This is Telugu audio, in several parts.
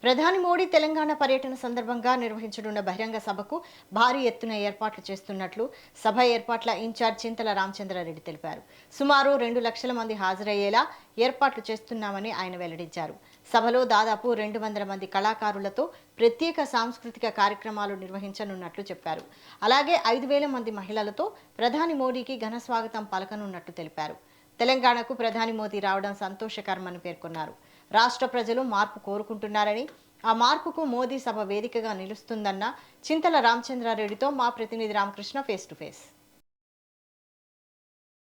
ప్రధాని మోడీ తెలంగాణ పర్యటన సందర్భంగా నిర్వహించనున్న బహిరంగ సభకు భారీ ఎత్తున ఏర్పాట్లు చేస్తున్నట్లు సభ ఏర్పాట్ల ఇన్ఛార్జ్ చింతల రామచంద్రారెడ్డి తెలిపారు. సుమారు 2 లక్షల మంది హాజరయ్యేలా ఏర్పాట్లు చేస్తున్నామని ఆయన వెల్లడించారు. సభలో దాదాపు 200 మంది కళాకారులతో ప్రత్యేక సాంస్కృతిక కార్యక్రమాలు నిర్వహించనున్నట్లు చెప్పారు. అలాగే 5,000 మంది మహిళలతో ప్రధాని మోడీకి ఘన స్వాగతం పలకనున్నట్లు తెలిపారు. తెలంగాణకు ప్రధాని మోదీ రావడం సంతోషకరమని పేర్కొన్నారు. రాష్ట్ర ప్రజలు మార్పు కోరుకుంటున్నారని, ఆ మార్పుకు మోదీ సభ వేదికగా నిలుస్తుందన్న చింతల రామచంద్రారెడ్డితో మా ప్రతినిధి Ramakrishna face to face.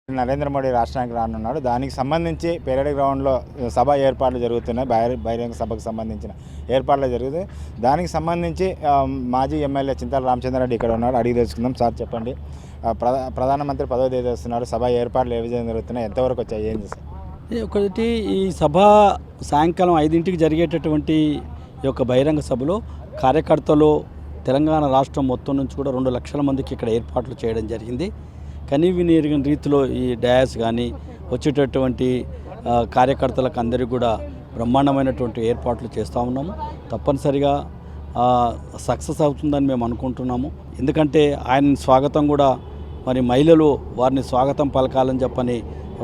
Narendra Modi రాష్ట్రానికి రానున్నాడు. దానికి సంబంధించి పెరేడ్ గ్రౌండ్లో సభ ఏర్పాట్లు జరుగుతున్నాయి. బహిరంగ సభకు సంబంధించిన ఏర్పాట్లు జరుగుతాయి. దానికి సంబంధించి మాజీ ఎమ్మెల్యే చింతల రామచంద్రారెడ్డి ఇక్కడ ఉన్నారు. అడిగి తెలుసుకుందాం. సార్ చెప్పండి, ప్రధానమంత్రి పదవి చేస్తున్నారు. సభ ఏర్పాట్లు ఏ విధంగా జరుగుతున్నాయి, ఎంతవరకు వచ్చాయి, ఏంటి సార్? ఒకటి, ఈ సభ సాయంకాలం 5ంటికి జరిగేటటువంటి ఈ యొక్క బహిరంగ సభలో కార్యకర్తలు తెలంగాణ రాష్ట్రం మొత్తం నుంచి కూడా 2 లక్షల మందికి ఇక్కడ ఏర్పాట్లు చేయడం జరిగింది. కనీవిని ఎరిగిన రీతిలో ఈ డయాస్ కానీ వచ్చేటటువంటి కార్యకర్తలకు అందరికీ కూడా బ్రహ్మాండమైనటువంటి ఏర్పాట్లు చేస్తూ ఉన్నాము. తప్పనిసరిగా సక్సెస్ అవుతుందని మేము అనుకుంటున్నాము. ఎందుకంటే ఆయన స్వాగతం కూడా మరి మహిళలు వారిని స్వాగతం పలకాలని చెప్పని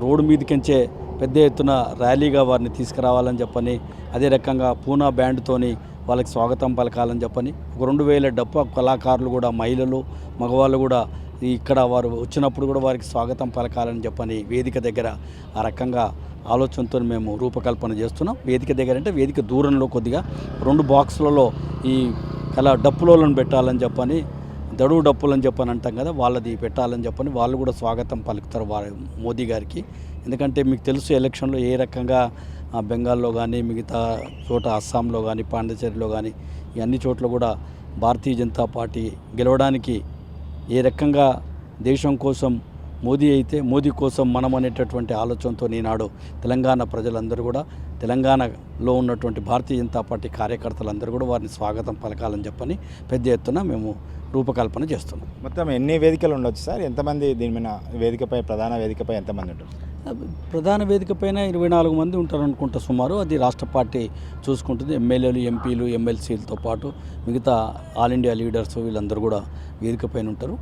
రోడ్డు మీదకించే పెద్ద ఎత్తున ర్యాలీగా వారిని తీసుకురావాలని చెప్పని, అదే రకంగా పూనా బ్యాండ్తోని వాళ్ళకి స్వాగతం పలకాలని చెప్పని, ఒక 2,000 డప్పు కళాకారులు కూడా మహిళలు మగవాళ్ళు కూడా ఇక్కడ వారు వచ్చినప్పుడు కూడా వారికి స్వాగతం పలకాలని చెప్పని వేదిక దగ్గర ఆ రకంగా ఆలోచనతో మేము రూపకల్పన చేస్తున్నాం. వేదిక దగ్గర అంటే వేదిక దూరంలో కొద్దిగా 2 బాక్సులలో ఈ డప్పులను పెట్టాలని చెప్పని, దడువు డప్పులు అని చెప్పని అంటాం కదా, వాళ్ళది పెట్టాలని చెప్పని వాళ్ళు కూడా స్వాగతం పలుకుతారు వారి మోదీ గారికి. ఎందుకంటే మీకు తెలుసు ఎలక్షన్లో ఏ రకంగా బెంగాల్లో కానీ మిగతా చోట అస్సాంలో కానీ పాండిచేరిలో కానీ ఈ అన్ని చోట్ల కూడా భారతీయ జనతా పార్టీ గెలవడానికి ఏ రకంగా దేశం కోసం మోదీ అయితే మోదీ కోసం మనం అనేటటువంటి ఆలోచనతో ఈనాడు తెలంగాణ ప్రజలందరూ కూడా తెలంగాణలో ఉన్నటువంటి భారతీయ జనతా పార్టీ కార్యకర్తలందరూ కూడా వారిని స్వాగతం పలకాలని చెప్పని పెద్ద ఎత్తున మేము రూపకల్పన చేస్తున్నాం. మొత్తం ఎన్ని వేదికలు ఉండొచ్చు సార్? ఎంతమంది దీని మీద వేదికపై, ప్రధాన వేదికపై ఎంతమంది ఉంటారు? ప్రధాన వేదిక పైన 24 మంది ఉంటారు అనుకుంటా సుమారు. అది రాష్ట్ర పార్టీ చూసుకుంటుంది. ఎమ్మెల్యేలు, ఎంపీలు, ఎమ్మెల్సీలతో పాటు మిగతా ఆల్ ఇండియా లీడర్స్ వీళ్ళందరూ కూడా వేదిక పైన ఉంటారు.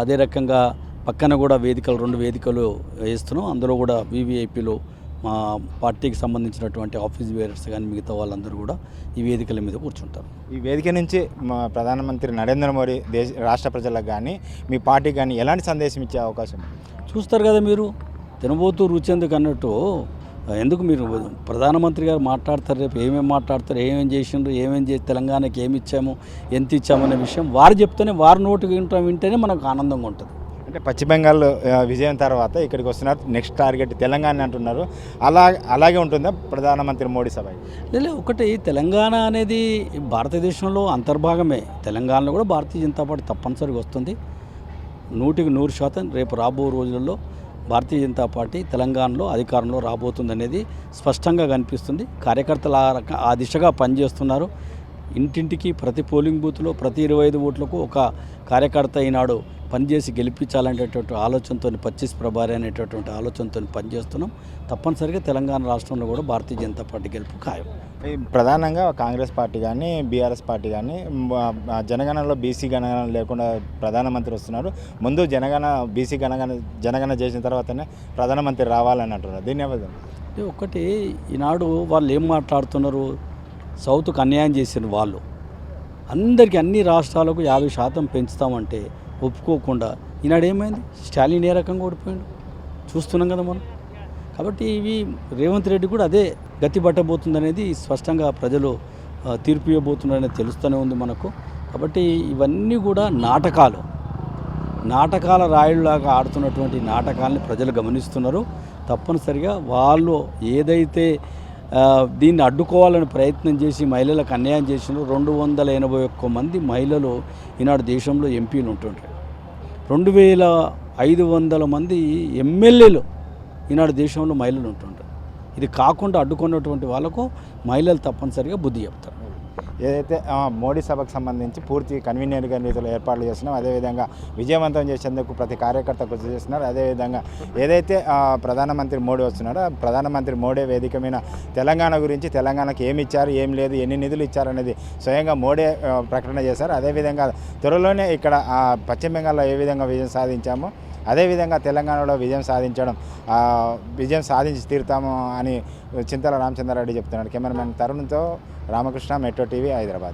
అదే రకంగా పక్కన కూడా 2 వేదికలు వేస్తున్నాం. అందులో కూడా వివిఐపీలు, మా పార్టీకి సంబంధించినటువంటి ఆఫీస్ బేరర్స్ కానీ మిగతా వాళ్ళందరూ కూడా ఈ వేదికల మీద కూర్చుంటారు. ఈ వేదిక నుంచి మా ప్రధానమంత్రి నరేంద్ర మోడీ రాష్ట్ర ప్రజలకు కానీ మీ పార్టీకి కానీ ఎలాంటి సందేశం ఇచ్చే అవకాశం చూస్తారు కదా మీరు? తినబోతూ రుచి ఎందుకు అన్నట్టు, ఎందుకు మీరు ప్రధానమంత్రి గారు మాట్లాడతారు, రేపు ఏమేమి మాట్లాడతారు, ఏమేమి చేసిండ్రు, ఏమేమి చేసి తెలంగాణకి ఏమి ఇచ్చాము, ఎంత ఇచ్చామనే విషయం వారు చెప్తేనే, వారి నోటు వింటేనే మనకు ఆనందంగా ఉంటుంది. అంటే పశ్చిమ బెంగాల్ విజయం తర్వాత ఇక్కడికి వస్తున్నారు, నెక్స్ట్ టార్గెట్ తెలంగాణ అంటున్నారు. అలాగే ఉంటుందా ప్రధానమంత్రి మోడీ సభ? లేదు, ఒకటి తెలంగాణ అనేది భారతదేశంలో అంతర్భాగమే. తెలంగాణలో కూడా భారతీయ జనతా పార్టీ తప్పనిసరిగా వస్తుంది. 100% రేపు రాబో రోజుల్లో భారతీయ జనతా పార్టీ తెలంగాణలో అధికారంలో రాబోతుందనేది స్పష్టంగా కనిపిస్తుంది. కార్యకర్తలు ఆ దిశగా పనిచేస్తున్నారు. ఇంటింటికి ప్రతి పోలింగ్ బూత్లో ప్రతి 25 ఓట్లకు ఒక కార్యకర్త ఈనాడు పనిచేసి గెలిపించాలనేటటువంటి ఆలోచనతో, 25 ప్రభారి అనేటటువంటి ఆలోచనతో పనిచేస్తున్నాం. తప్పనిసరిగా తెలంగాణ రాష్ట్రంలో కూడా భారతీయ జనతా పార్టీ గెలుపు ఖాయం. ప్రధానంగా కాంగ్రెస్ పార్టీ కానీ బీఆర్ఎస్ పార్టీ కానీ జనగణనలో బీసీ గణగణ లేకుండా ప్రధానమంత్రి వస్తున్నారు. ముందు బీసీ జనగణన చేసిన తర్వాతనే ప్రధానమంత్రి రావాలని అంటున్నారు. దీన్ని ఒకటి, ఈనాడు వాళ్ళు ఏం మాట్లాడుతున్నారు, సౌత్కు అన్యాయం చేసిన వాళ్ళు అందరికీ అన్ని రాష్ట్రాలకు 50% పెంచుతామంటే ఒప్పుకోకుండా ఈనాడు ఏమైంది, స్టాలిన్ ఏ రకంగా ఓడిపోయాడు చూస్తున్నాం కదా మనం. కాబట్టి ఇవి రేవంత్ రెడ్డి కూడా అదే గతి పట్టబోతుందనేది స్పష్టంగా ప్రజలు తీర్పు ఇవ్వబోతున్నారనేది తెలుస్తూనే ఉంది మనకు. కాబట్టి ఇవన్నీ కూడా నాటకాల రాయుళ్లాగా ఆడుతున్నటువంటి నాటకాలని ప్రజలు గమనిస్తున్నారు. తప్పనిసరిగా వాళ్ళు ఏదైతే దీన్ని అడ్డుకోవాలని ప్రయత్నం చేసి మహిళలకు అన్యాయం చేసినారు. 281 మంది మహిళలు ఈనాడు దేశంలో ఎంపీలు ఉంటుంటారు. 2,500 మంది ఎమ్మెల్యేలు ఈనాడు దేశంలో మహిళలు ఉంటుంటారు. ఇది కాకుండా అడ్డుకున్నటువంటి వాళ్ళకు మహిళలు తప్పనిసరిగా బుద్ధి చెప్తారు. ఏదైతే మోడీ సభకు సంబంధించి పూర్తి కన్వీనియంట్గా రీతిలో ఏర్పాట్లు చేస్తున్నాం. అదేవిధంగా విజయవంతం చేసేందుకు ప్రతి కార్యకర్త కృషి చేస్తున్నారు. అదేవిధంగా ఏదైతే ప్రధానమంత్రి మోడీ వస్తున్నాడో ప్రధానమంత్రి మోడీ వేదిక మీద తెలంగాణ గురించి తెలంగాణకి ఏమి ఇచ్చారు, ఏం లేదు, ఎన్ని నిధులు ఇచ్చారనేది స్వయంగా మోడీ ప్రకటన చేశారు. అదేవిధంగా త్వరలోనే ఇక్కడ పశ్చిమ బెంగాల్లో ఏ విధంగా విజయం సాధించామో అదేవిధంగా తెలంగాణలో విజయం సాధించి తీరుతాము అని చింతల రామచంద్రారెడ్డి చెప్తున్నాడు. కెమెరామెన్ తరుణ్తో రామకృష్ణ, మెట్రో టీవీ, హైదరాబాద్.